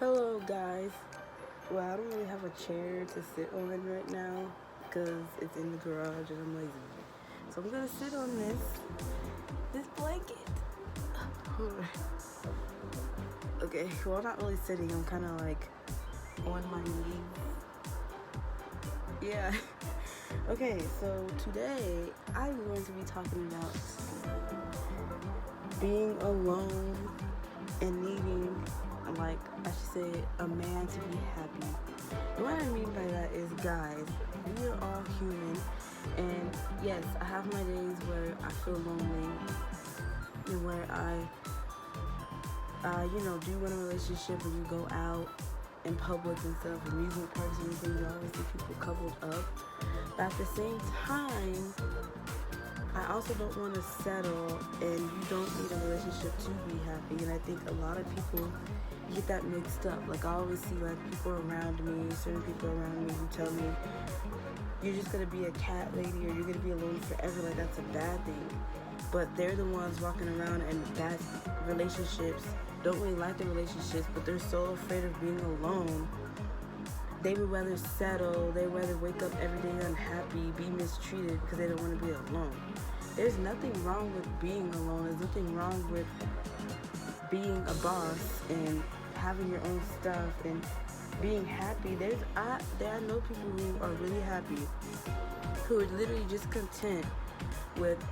Hello, guys. Well, I don't really have a chair to sit on right now because it's in the garage and I'm lazy. So I'm gonna sit on this blanket. Okay, well, I'm not really sitting. I'm kind of like on my knees. Yeah. Okay, so today I'm going to be talking about being alone and needing, like I should say, a man to be happy. And what I mean by that is, guys, we are all human, and yes, I have my days where I feel lonely and where do want a relationship where you go out in public and stuff, amusement parks and everything, you always see people coupled up. But at the same time, I also don't want to settle, and you don't need a relationship to be happy. And I think a lot of people get that mixed up. Like, I always see like people around me, certain people around me who tell me you're just gonna be a cat lady or you're gonna be alone forever. Like, that's a bad thing. But they're the ones walking around in bad relationships, don't really like the relationships, but they're so afraid of being alone. They would rather settle, they would rather wake up every day unhappy, be mistreated because they don't want to be alone. There's nothing wrong with being alone. There's nothing wrong with being a boss and having your own stuff and being happy. There I know people who are really happy, who are literally just content with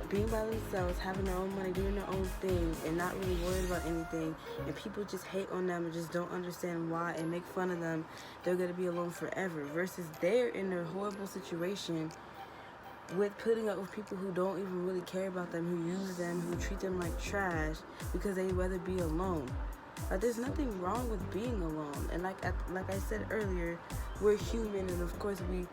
being by themselves, having their own money, doing their own thing, and not really worried about anything. And people just hate on them and just don't understand why and make fun of them. They're gonna be alone forever. Versus they're in their horrible situation with putting up with people who don't even really care about them, who use them, who treat them like trash because they'd rather be alone. Like, there's nothing wrong with being alone. And like I said earlier, we're human, and of course we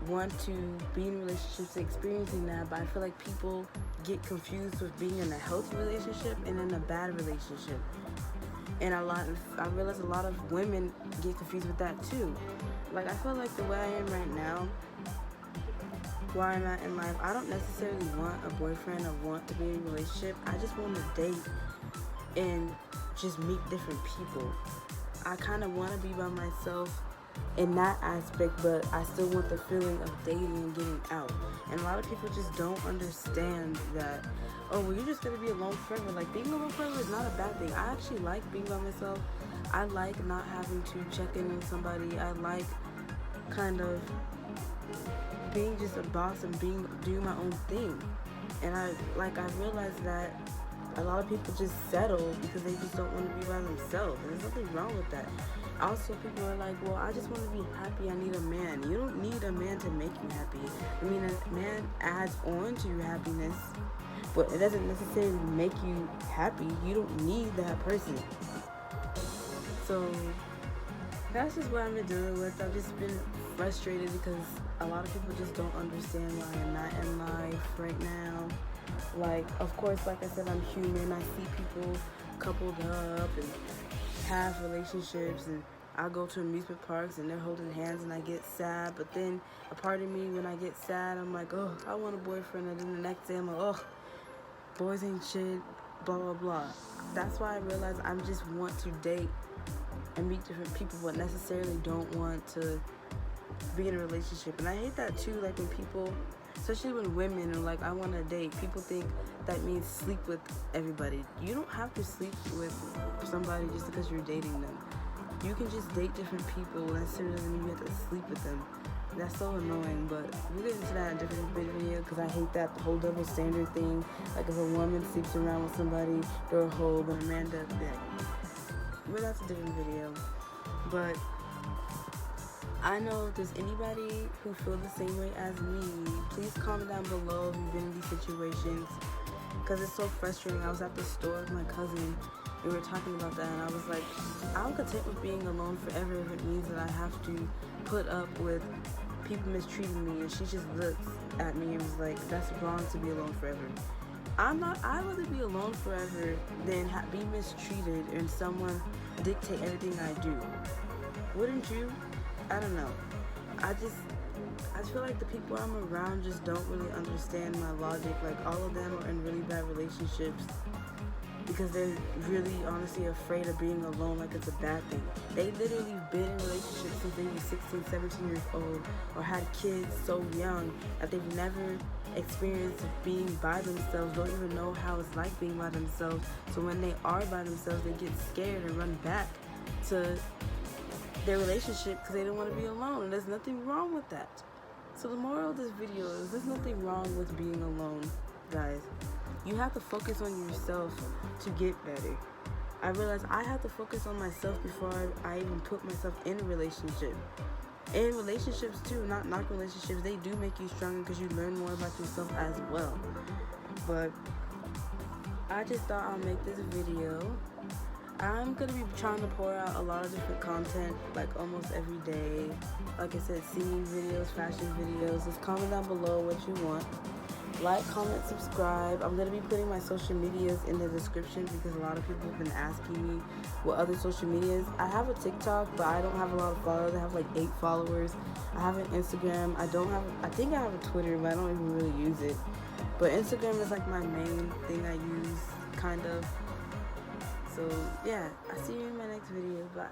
want to be in relationships and experiencing that, but I feel like people get confused with being in a healthy relationship and in a bad relationship. And I realize a lot of women get confused with that too. Like, I feel like the way I am right now, where I'm at in life, I don't necessarily want a boyfriend or want to be in a relationship. I just want to date and just meet different people. I kind of want to be by myself in that aspect, but I still want the feeling of dating and getting out. And a lot of people just don't understand that, oh, well, you're just going to be alone forever. Like, being alone forever is not a bad thing. I actually like being by myself. I like not having to check in with somebody. I like kind of being just a boss and doing my own thing. And I realized that a lot of people just settle because they just don't want to be by themselves. And there's nothing wrong with that. Also, people are like, well, I just want to be happy, I need a man. You don't need a man to make you happy. I mean, a man adds on to your happiness, but it doesn't necessarily make you happy. You don't need that person. So that's just what I've been dealing with. I've just been frustrated because a lot of people just don't understand why I'm not in life right now. Like, of course, like I said, I'm human. I see people coupled up and have relationships, and I go to amusement parks and they're holding hands and I get sad. But then a part of me, when I get sad, I'm like, oh, I want a boyfriend. And then the next day I'm like, oh, boys ain't shit, blah blah blah. That's why I realized I just want to date and meet different people, but necessarily don't want to be in a relationship. And I hate that too, like when people, especially when women are like, I want to date, people think that means sleep with everybody. You don't have to sleep with somebody just because you're dating them. You can just date different people, and that certainly doesn't mean you have to sleep with them. That's so annoying, but we'll get into that in a different video because I hate that whole double standard thing. Like, if a woman sleeps around with somebody, they're a hoe, but a man does that. But that's a different video. But I know if there's anybody who feels the same way as me, please comment down below if you've been in these situations, because it's so frustrating. I was at the store with my cousin, and we were talking about that, and I was like, I'm content with being alone forever if it means that I have to put up with people mistreating me. And she just looked at me and was like, that's wrong to be alone forever. I'd rather be alone forever than be mistreated and someone dictate everything I do. Wouldn't you? I don't know. I feel like the people I'm around just don't really understand my logic. Like, all of them are in really bad relationships. because they're really honestly afraid of being alone, like it's a bad thing. They literally been in relationships since they were 16, 17 years old, or had kids so young that they've never experienced being by themselves, don't even know how it's like being by themselves. So when they are by themselves, they get scared and run back to their relationship because they don't want to be alone, and there's nothing wrong with that. So the moral of this video is there's nothing wrong with being alone, guys. You have to focus on yourself to get better. I realized I have to focus on myself before I even put myself in a relationship. And relationships too, not knock relationships, they do make you stronger because you learn more about yourself as well. But I just thought I'll make this video. I'm going to be trying to pour out a lot of different content, like almost every day. Like I said, singing videos, fashion videos. Just comment down below what you want. Like, comment, subscribe. I'm going to be putting my social medias in the description because a lot of people have been asking me what other social medias. I have a TikTok, but I don't have a lot of followers. I have like 8 followers. I have an Instagram. I think I have a Twitter, but I don't even really use it. But Instagram is like my main thing I use, kind of. So, yeah, I'll see you in my next video. Bye.